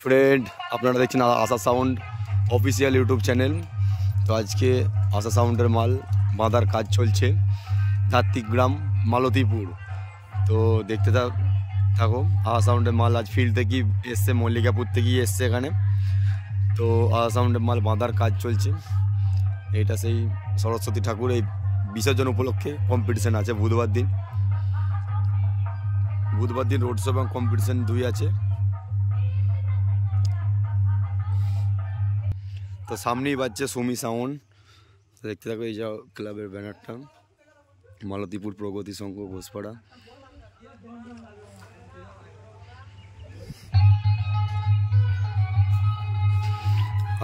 Friend, আপনারা দেখছেন আশা sound official YouTube channel. তো আজকে আশা সাউন্ডের মাল বাঁধার কাজ চলছে ধাত্রিগ্রাম মালতীপুর। তো দেখতে থাকো। আশা সাউন্ডের মাল আজ ফিল্ড থেকেই এসছে, মল্লিকাপুর থেকেই এসছে এখানে। তো আশা সাউন্ডের মাল বাঁধার কাজ চলছে। এটা সেই সরস্বতী ঠাকুর এই বিসর্জন উপলক্ষে কম্পিটিশান আছে বুধবার দিন রোড শো এবং কম্পিটিশান দুই আছে। তো সামনেই বাজছে সুমি সাউন্ড। দেখতে থাকো। এই যা ক্লাবের ব্যানারটা, মালতীপুর প্রগতি সংঘ ঘোষপাড়া।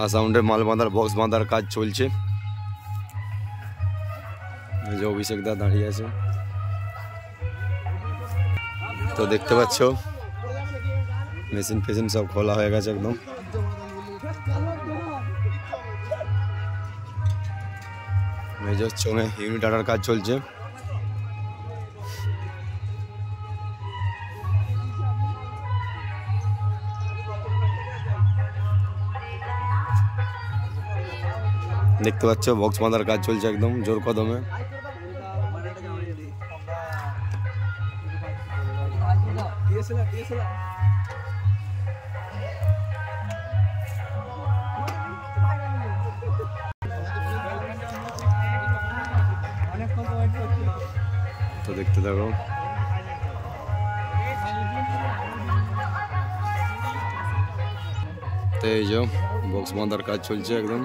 আর সাউন্ডের মাল বাঁধার বক্স বাঁধার কাজ চলছে। এই যে অভিষেক দা দাঁড়িয়ে আছে। তো দেখতে পাচ্ছ মেশিন ফেশিন সব খোলা হয়ে গেছে একদম। মেজর চোঙে ইউনিট আনার কাজ চলছে। দেখতে পাচ্ছ বক্স বাঁধার কাজ চলছে একদম জোর কদমে। তো দেখতে থাকো। তো এই যে বক্স বাঁধার কাজ চলছে একদম।